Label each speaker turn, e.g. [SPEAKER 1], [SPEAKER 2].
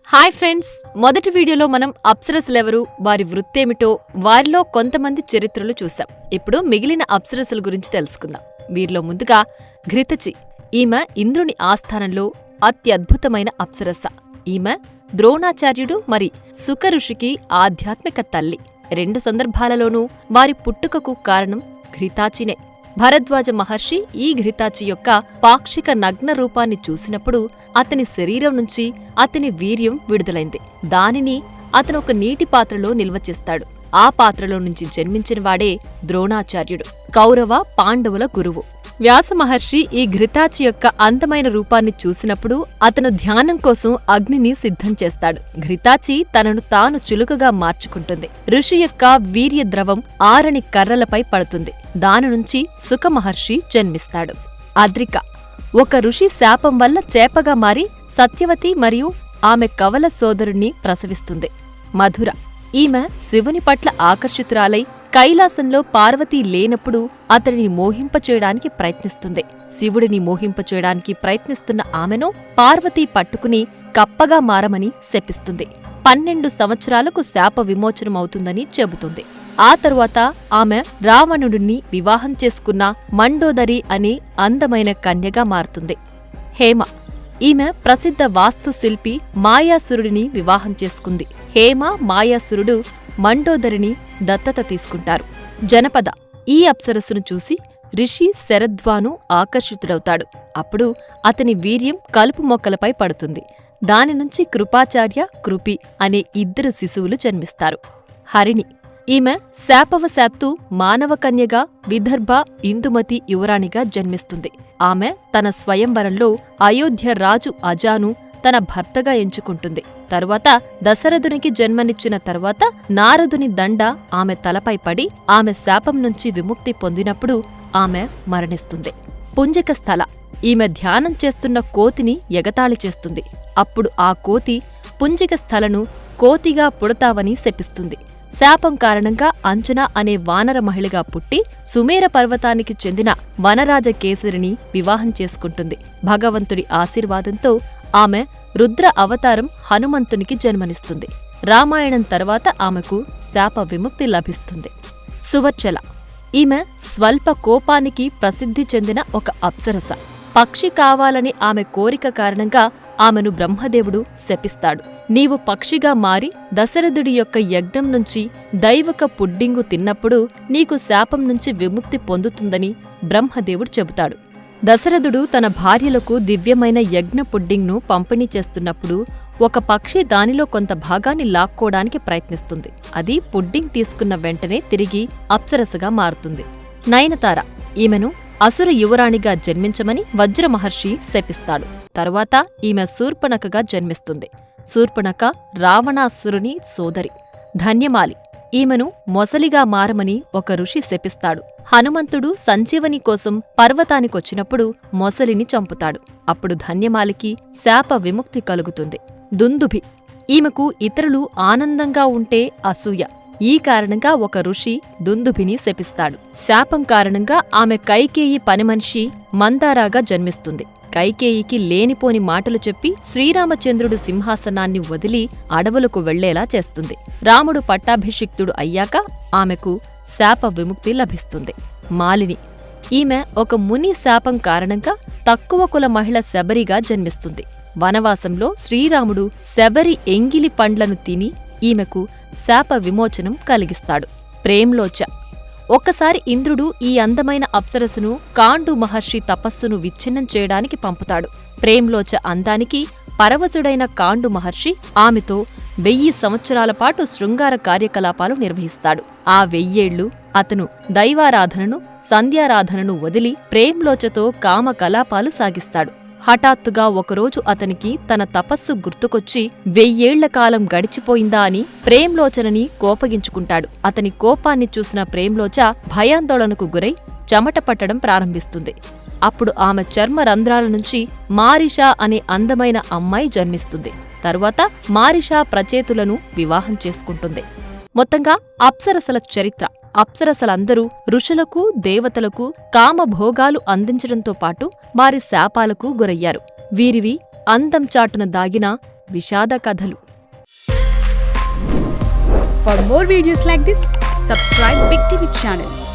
[SPEAKER 1] Hi friends, మొదటి వీడియోలో మనం అప్సరసలెవరు, వారి వృత్తేమిటో, వారిలో కొంతమంది చరిత్రలు చూశాం. ఇప్పుడు మిగిలిన అప్సరసల గురించి తెలుసుకుందాం. వీరిలో ముందుగా ఘృతచి. ఈమె ఇంద్రుని ఆస్థానంలో అత్యద్భుతమైన అప్సరస. ఈమె ద్రోణాచార్యుడు మరి సుక ఋషికి ఆధ్యాత్మిక తల్లి. రెండు సందర్భాలలోనూ వారి పుట్టుకకు కారణం ఘృతాచినే. భరద్వాజ మహర్షి ఈ ఘృతాచి యొక్క పాక్షిక నగ్న రూపాన్ని చూసినప్పుడు అతని శరీరం నుంచి అతని వీర్యం విడుదలైంది. దానిని అతను ఒక నీటి పాత్రలో నిల్వ చేస్తాడు. ఆ పాత్రలో నుంచి జన్మించినవాడే ద్రోణాచార్యుడు, కౌరవ పాండవుల గురువు. వ్యాస మహర్షి ఈ ఘృతాచి యొక్క అందమైన రూపాన్ని చూసినప్పుడు అతను ధ్యానం కోసం అగ్నిని సిద్ధం చేస్తాడు. ఘృతాచి తనను తాను చులుకగా మార్చుకుంటుంది. ఋషి యొక్క వీర్య ద్రవం ఆరని కర్రలపై పడుతుంది. దాని నుంచి సుక మహర్షి జన్మిస్తాడు. అద్రిక ఒక ఋషి శాపం వల్ల చేపగా మారి సత్యవతి మరియు ఆమె కవల సోదరుణ్ణి ప్రసవిస్తుంది. మధుర ఈమె శివుని పట్ల ఆకర్షితురాలై కైలాసంలో పార్వతీ లేనప్పుడు అతడిని మోహింపచేయడానికి ప్రయత్నిస్తుంది. శివుడిని మోహింపచేయడానికి ప్రయత్నిస్తున్న ఆమెను పార్వతీ పట్టుకుని కప్పగా మారమని శపిస్తుంది. 12 సంవత్సరాలకు శాప విమోచనమవుతుందని చెబుతుంది. ఆ తరువాత ఆమె రావణుడిని వివాహం చేసుకున్న మండోదరి అనే అందమైన కన్యగా మారుతుంది. హేమ ఈమె ప్రసిద్ధ వాస్తుశిల్పి మాయాసురుడిని వివాహం చేసుకుంది. హేమ మాయాసురుడు మండోదరిని దత్తత తీసుకుంటారు. జనపద ఈ అప్సరస్సును చూసి ఋషి శరద్వాను ఆకర్షితుడవుతాడు. అప్పుడు అతని వీర్యం కలుపు మొక్కలపై పడుతుంది. దాని నుంచి కృపాచార్య, కృపి అనే 2 శిశువులు జన్మిస్తారు. హరిణి ఈమె శాపవశాత్తు మానవకన్యగా విదర్భ ఇందుమతి యువరాణిగా జన్మిస్తుంది. ఆమె తన స్వయంవరంలో అయోధ్య రాజు అజాను తన భర్తగా ఎంచుకుంటుంది. తరువాత దశరథునికి జన్మనిచ్చిన తరువాత నారదుని దండ ఆమె తలపై పడి ఆమె శాపం నుంచి విముక్తి పొందినప్పుడు ఆమె మరణిస్తుంది. పుంజిక స్థల ఈమె ధ్యానం చేస్తున్న కోతిని ఎగతాళి చేస్తుంది. అప్పుడు ఆ కోతి పుంజిక స్థలను కోతిగా పుడతావని శపిస్తుంది. శాపం కారణంగా అంజన అనే వానర మహిళగా పుట్టి సుమేర పర్వతానికి చెందిన వనరాజ కేసరిని వివాహం చేసుకుంటుంది. భగవంతుడి ఆశీర్వాదంతో ఆమె రుద్ర అవతారం హనుమంతునికి జన్మనిస్తుంది. రామాయణం తర్వాత ఆమెకు శాప విముక్తి లభిస్తుంది. సువర్చల ఈమె స్వల్ప కోపానికి ప్రసిద్ధి చెందిన ఒక అప్సరస. పక్షి కావాలని ఆమె కోరిక కారణంగా ఆమెను బ్రహ్మదేవుడు శపిస్తాడు. నీవు పక్షిగా మారి దశరథుడి యొక్క యజ్ఞం నుంచి దైవక పుడ్డింగు తిన్నప్పుడు నీకు శాపం నుంచి విముక్తి పొందుతుందని బ్రహ్మదేవుడు చెబుతాడు. దశరథుడు తన భార్యలకు దివ్యమైన యజ్ఞ పుడ్డింగ్ను పంపిణీ చేస్తున్నప్పుడు ఒక పక్షి దానిలో కొంత భాగాన్ని లాక్కోడానికి ప్రయత్నిస్తుంది. అది పుడ్డింగ్ తీసుకున్న వెంటనే తిరిగి అప్సరసగా మారుతుంది. నయనతార ఈమెను అసుర యువరాణిగా జన్మించమని వజ్ర మహర్షి శపిస్తాడు. తరువాత ఈమె శూర్పణఖగా జన్మిస్తుంది. శూర్పణఖ రావణాసురుని సోదరి. ధన్యమాలి ఈమెను మొసలిగా మారమని ఒక ఋషి శపిస్తాడు. హనుమంతుడు సంజీవని కోసం పర్వతానికొచ్చినప్పుడు మొసలిని చంపుతాడు. అప్పుడు ధన్యమాలికి శాప విముక్తి కలుగుతుంది. దుందుభి ఈమెకు ఇతరులు ఆనందంగా ఉంటే అసూయ. ఈ కారణంగా ఒక ఋషి దుందుభిని శపిస్తాడు. శాపం కారణంగా ఆమె కైకేయి పనిమనిషి మందారాగా జన్మిస్తుంది. కైకేయికి లేనిపోని మాటలు చెప్పి శ్రీరామచంద్రుడు సింహాసనాన్ని వదిలి అడవులకు వెళ్లేలా చేస్తుంది. రాముడు పట్టాభిషిక్తుడు అయ్యాక ఆమెకు శాప విముక్తి లభిస్తుంది. మాలిని ఈమె ఒక ముని శాపం కారణంగా తక్కువ కుల మహిళ శబరిగా జన్మిస్తుంది. వనవాసంలో శ్రీరాముడు శబరి ఎంగిలి పండ్లను తిని ఈమెకు శాప విమోచనం కలిగిస్తాడు. ప్రేమ్లోచ ఒక్కసారి ఇంద్రుడు ఈ అందమైన అప్సరసును కాండు మహర్షి తపస్సును విచ్ఛిన్నం చేయడానికి పంపుతాడు. ప్రేమ్లోచ అందానికి పరవశుడైన కాండు మహర్షి ఆమెతో 1000 సంవత్సరాల పాటు శృంగార కార్యకలాపాలు నిర్వహిస్తాడు. ఆ 1000 ఏళ్లు అతను దైవారాధనను, సంధ్యారాధనను వదిలి ప్రేమ్లోచతో కామకలాపాలు సాగిస్తాడు. హఠాత్తుగా ఒకరోజు అతనికి తన తపస్సు గుర్తుకొచ్చి 1000 ఏళ్ల కాలం గడిచిపోయిందా అని ప్రేమ్లోచనని కోపగించుకుంటాడు. అతని కోపాన్ని చూసిన ప్రేమ్లోచ భయాందోళనకు గురై చెమట పట్టడం ప్రారంభిస్తుంది. అప్పుడు ఆమె చర్మ రంధ్రాల నుంచి మారిషా అనే అందమైన అమ్మాయి జన్మిస్తుంది. తరువాత మారిషా ప్రచేతులను వివాహం చేసుకుంటుంది. మొత్తంగా అప్సరసల చరిత్ర. అప్సరసలందరూ ఋషులకు, దేవతలకు కామభోగాలు అందించడంతో పాటు వారి శాపాలకు గురయ్యారు. వీరివి అందం చాటున దాగిన విషాద కథలు.
[SPEAKER 2] For more videos like this, subscribe Big TV channel.